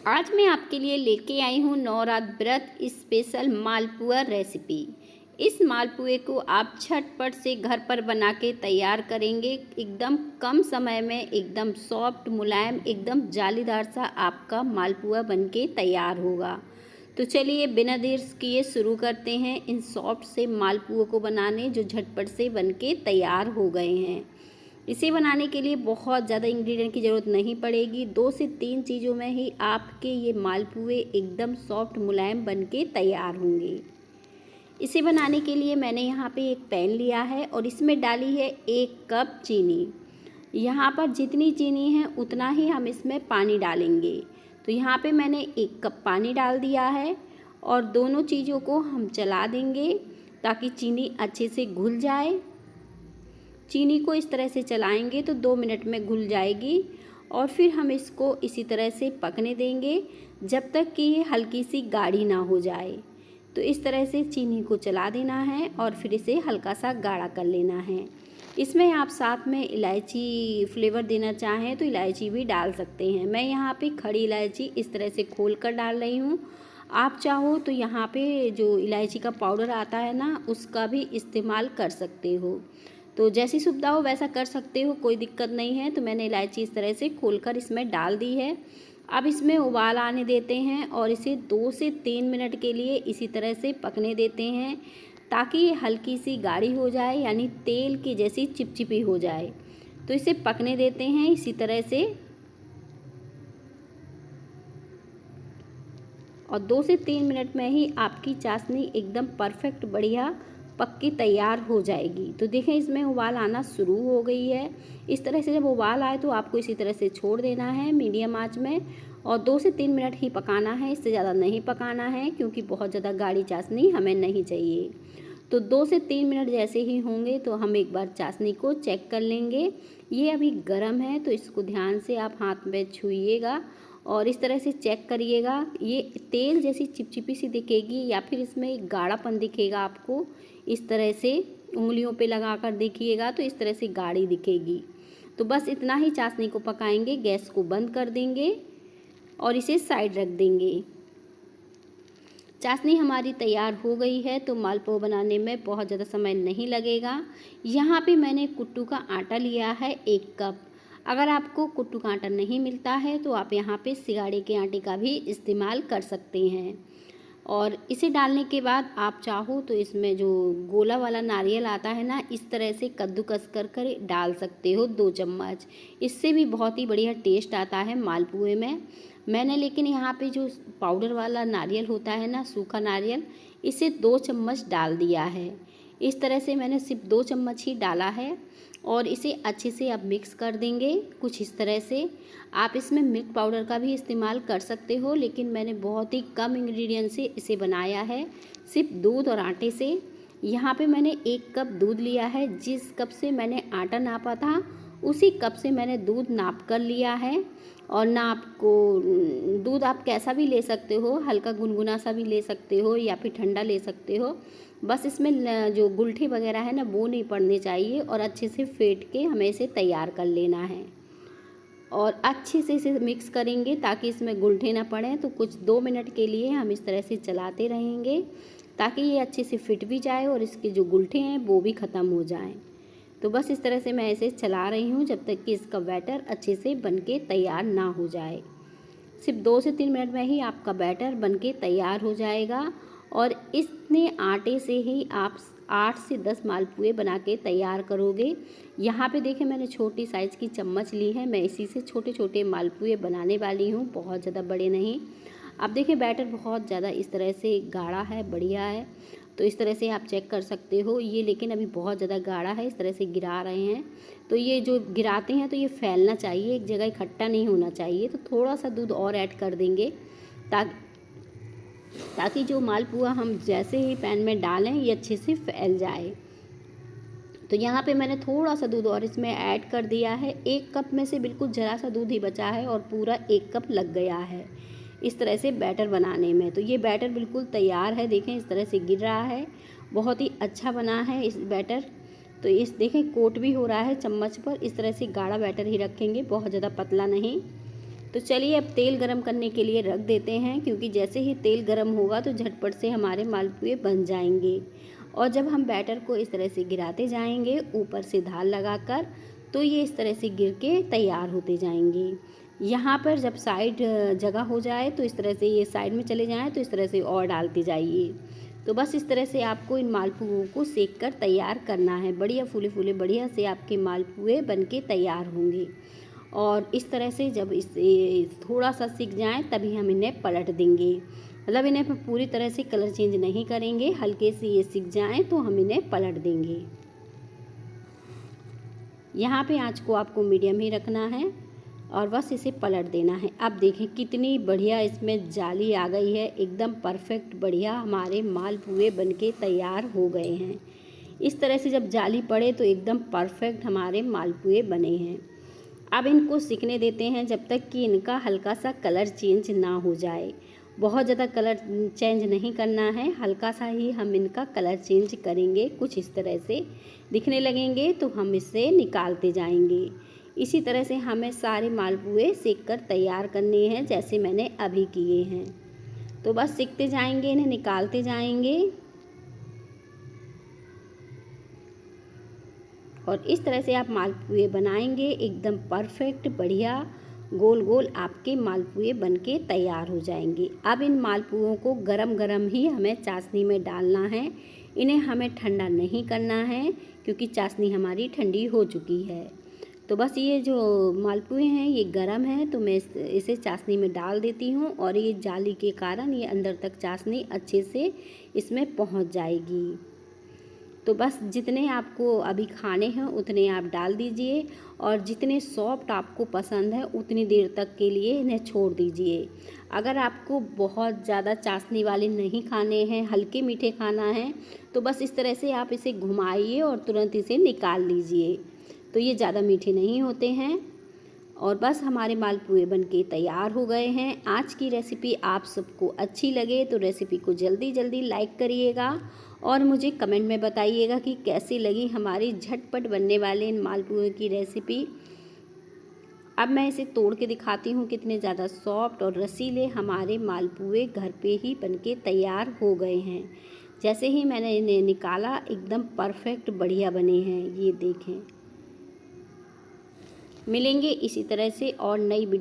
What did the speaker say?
आज मैं आपके लिए लेके आई हूँ नवरात व्रत स्पेशल मालपुआ रेसिपी। इस मालपुए को आप झटपट से घर पर बना के तैयार करेंगे। एकदम कम समय में एकदम सॉफ्ट मुलायम एकदम जालीदार सा आपका मालपुआ बनके तैयार होगा। तो चलिए बिना देर किए शुरू करते हैं इन सॉफ्ट से मालपुओं को बनाने जो झटपट से बनके तैयार हो गए हैं। इसे बनाने के लिए बहुत ज़्यादा इंग्रेडिएंट की ज़रूरत नहीं पड़ेगी। 2 से 3 चीज़ों में ही आपके ये मालपुए एकदम सॉफ्ट मुलायम बनके तैयार होंगे। इसे बनाने के लिए मैंने यहाँ पे एक पैन लिया है और इसमें डाली है 1 कप चीनी। यहाँ पर जितनी चीनी है उतना ही हम इसमें पानी डालेंगे। तो यहाँ पे मैंने 1 कप पानी डाल दिया है और दोनों चीज़ों को हम चला देंगे ताकि चीनी अच्छे से घुल जाए। चीनी को इस तरह से चलाएंगे तो 2 मिनट में घुल जाएगी और फिर हम इसको इसी तरह से पकने देंगे जब तक कि ये हल्की सी गाढ़ी ना हो जाए। तो इस तरह से चीनी को चला देना है और फिर इसे हल्का सा गाढ़ा कर लेना है। इसमें आप साथ में इलायची फ्लेवर देना चाहें तो इलायची भी डाल सकते हैं। मैं यहाँ पे खड़ी इलायची इस तरह से खोल कर डाल रही हूँ। आप चाहो तो यहाँ पे जो इलायची का पाउडर आता है ना उसका भी इस्तेमाल कर सकते हो। तो जैसी सुविधा हो वैसा कर सकते हो, कोई दिक्कत नहीं है। तो मैंने इलायची इस तरह से खोलकर इसमें डाल दी है। अब इसमें उबाल आने देते हैं और इसे 2 से 3 मिनट के लिए इसी तरह से पकने देते हैं ताकि ये हल्की सी गाढ़ी हो जाए, यानी तेल की जैसी चिपचिपी हो जाए। तो इसे पकने देते हैं इसी तरह से और 2 से 3 मिनट में ही आपकी चाशनी एकदम परफेक्ट बढ़िया पक्की तैयार हो जाएगी। तो देखें इसमें उबाल आना शुरू हो गई है। इस तरह से जब उबाल आए तो आपको इसी तरह से छोड़ देना है मीडियम आंच में और 2 से 3 मिनट ही पकाना है, इससे ज़्यादा नहीं पकाना है क्योंकि बहुत ज़्यादा गाढ़ी चाशनी हमें नहीं चाहिए। तो 2 से 3 मिनट जैसे ही होंगे तो हम एक बार चाशनी को चेक कर लेंगे। ये अभी गर्म है तो इसको ध्यान से आप हाथ में छुइएगा और इस तरह से चेक करिएगा। ये तेल जैसी चिपचिपी सी दिखेगी या फिर इसमें एक गाढ़ापन दिखेगा आपको। इस तरह से उंगलियों पे लगा कर देखिएगा तो इस तरह से गाढ़ी दिखेगी। तो बस इतना ही चाशनी को पकाएंगे। गैस को बंद कर देंगे और इसे साइड रख देंगे। चाशनी हमारी तैयार हो गई है तो मालपुआ बनाने में बहुत ज़्यादा समय नहीं लगेगा। यहाँ पे मैंने कुट्टू का आटा लिया है 1 कप। अगर आपको कुट्टू का आटा नहीं मिलता है तो आप यहाँ पे सिंगाड़े के आटे का भी इस्तेमाल कर सकते हैं। और इसे डालने के बाद आप चाहो तो इसमें जो गोला वाला नारियल आता है ना, इस तरह से कद्दूकस कर कर डाल सकते हो 2 चम्मच। इससे भी बहुत ही बढ़िया टेस्ट आता है मालपुए में। मैंने लेकिन यहाँ पे जो पाउडर वाला नारियल होता है ना, सूखा नारियल, इसे 2 चम्मच डाल दिया है। इस तरह से मैंने सिर्फ 2 चम्मच ही डाला है और इसे अच्छे से अब मिक्स कर देंगे कुछ इस तरह से। आप इसमें मिल्क पाउडर का भी इस्तेमाल कर सकते हो लेकिन मैंने बहुत ही कम इंग्रेडिएंट से इसे बनाया है, सिर्फ दूध और आटे से। यहाँ पे मैंने 1 कप दूध लिया है। जिस कप से मैंने आटा नापा था उसी कप से मैंने दूध नाप कर लिया है। और नाप को दूध आप कैसा भी ले सकते हो, हल्का गुनगुना सा भी ले सकते हो या फिर ठंडा ले सकते हो। बस इसमें जो गुलठी वगैरह है ना वो नहीं पड़ने चाहिए और अच्छे से फेंट के हमें इसे तैयार कर लेना है। और अच्छे से इसे मिक्स करेंगे ताकि इसमें गुलठे ना पड़े। तो कुछ 2 मिनट के लिए हम इस तरह से चलाते रहेंगे ताकि ये अच्छे से फिट भी जाए और इसके जो गुलठे हैं वो भी ख़त्म हो जाएं। तो बस इस तरह से मैं इसे चला रही हूँ जब तक कि इसका बैटर अच्छे से बनके तैयार ना हो जाए। सिर्फ 2 से 3 मिनट में ही आपका बैटर बनके तैयार हो जाएगा और इतने आटे से ही आप 8 से 10 मालपुए बना के तैयार करोगे। यहाँ पे देखें मैंने छोटी साइज़ की चम्मच ली है, मैं इसी से छोटे छोटे मालपुए बनाने वाली हूँ, बहुत ज़्यादा बड़े नहीं। अब देखिए बैटर बहुत ज़्यादा इस तरह से गाढ़ा है, बढ़िया है। तो इस तरह से आप चेक कर सकते हो। ये लेकिन अभी बहुत ज़्यादा गाढ़ा है, इस तरह से गिरा रहे हैं। तो ये जो गिराते हैं तो ये फैलना चाहिए, एक जगह इकट्ठा नहीं होना चाहिए। तो थोड़ा सा दूध और ऐड कर देंगे ताकि जो मालपुआ हम जैसे ही पैन में डालें ये अच्छे से फैल जाए। तो यहाँ पे मैंने थोड़ा सा दूध और इसमें ऐड कर दिया है। 1 कप में से बिल्कुल ज़रा सा दूध ही बचा है और पूरा 1 कप लग गया है इस तरह से बैटर बनाने में। तो ये बैटर बिल्कुल तैयार है, देखें इस तरह से गिर रहा है, बहुत ही अच्छा बना है इस बैटर। तो इस देखें कोट भी हो रहा है चम्मच पर। इस तरह से गाढ़ा बैटर ही रखेंगे, बहुत ज़्यादा पतला नहीं। तो चलिए अब तेल गरम करने के लिए रख देते हैं, क्योंकि जैसे ही तेल गरम होगा तो झटपट से हमारे मालपुए बन जाएंगे। और जब हम बैटर को इस तरह से गिराते जाएंगे ऊपर से धार लगाकर, तो ये इस तरह से गिर के तैयार होते जाएंगे। यहाँ पर जब साइड जगह हो जाए तो इस तरह से ये साइड में चले जाएं तो इस तरह से और डालते जाइए। तो बस इस तरह से आपको इन मालपुओं को सेक कर तैयार करना है। बढ़िया फूले फूले बढ़िया से आपके मालपुए बनके तैयार होंगे। और इस तरह से जब इसे थोड़ा सा सिक जाएं तभी हम इन्हें पलट देंगे। मतलब इन्हें पूरी तरह से कलर चेंज नहीं करेंगे, हल्के से ये सिक जाएं तो हम इन्हें पलट देंगे। यहाँ पे आंच को आपको मीडियम ही रखना है और बस इसे पलट देना है। अब देखें कितनी बढ़िया इसमें जाली आ गई है, एकदम परफेक्ट बढ़िया हमारे मालपुए बनके तैयार हो गए हैं। इस तरह से जब जाली पड़े तो एकदम परफेक्ट हमारे मालपुए बने हैं। अब इनको सिकने देते हैं जब तक कि इनका हल्का सा कलर चेंज ना हो जाए। बहुत ज़्यादा कलर चेंज नहीं करना है, हल्का सा ही हम इनका कलर चेंज करेंगे। कुछ इस तरह से दिखने लगेंगे तो हम इसे निकालते जाएंगे। इसी तरह से हमें सारे मालपुए सेक कर तैयार करने हैं, जैसे मैंने अभी किए हैं। तो बस सेकते जाएंगे, इन्हें निकालते जाएंगे और इस तरह से आप मालपुए बनाएंगे एकदम परफेक्ट बढ़िया गोल गोल आपके मालपुए बनके तैयार हो जाएंगे। अब इन मालपुओं को गरम गरम ही हमें चाशनी में डालना है। इन्हें हमें ठंडा नहीं करना है, क्योंकि चाशनी हमारी ठंडी हो चुकी है। तो बस ये जो मालपुए हैं ये गरम है, तो मैं इसे चाशनी में डाल देती हूँ और ये जाली के कारण ये अंदर तक चाशनी अच्छे से इसमें पहुँच जाएगी। तो बस जितने आपको अभी खाने हैं उतने आप डाल दीजिए और जितने सॉफ्ट आपको पसंद है उतनी देर तक के लिए इन्हें छोड़ दीजिए। अगर आपको बहुत ज़्यादा चाशनी वाले नहीं खाने हैं, हल्के मीठे खाना है, तो बस इस तरह से आप इसे घुमाइए और तुरंत इसे निकाल लीजिए। तो ये ज़्यादा मीठे नहीं होते हैं। और बस हमारे मालपुए बनके तैयार हो गए हैं। आज की रेसिपी आप सबको अच्छी लगे तो रेसिपी को जल्दी जल्दी लाइक करिएगा और मुझे कमेंट में बताइएगा कि कैसी लगी हमारी झटपट बनने वाले इन मालपुए की रेसिपी। अब मैं इसे तोड़ के दिखाती हूँ कितने ज़्यादा सॉफ्ट और रसीले हमारे मालपुए घर पे ही बनके तैयार हो गए हैं। जैसे ही मैंने इन्हें निकाला एकदम परफेक्ट बढ़िया बने हैं। ये देखें। मिलेंगे इसी तरह से और नई वीडियो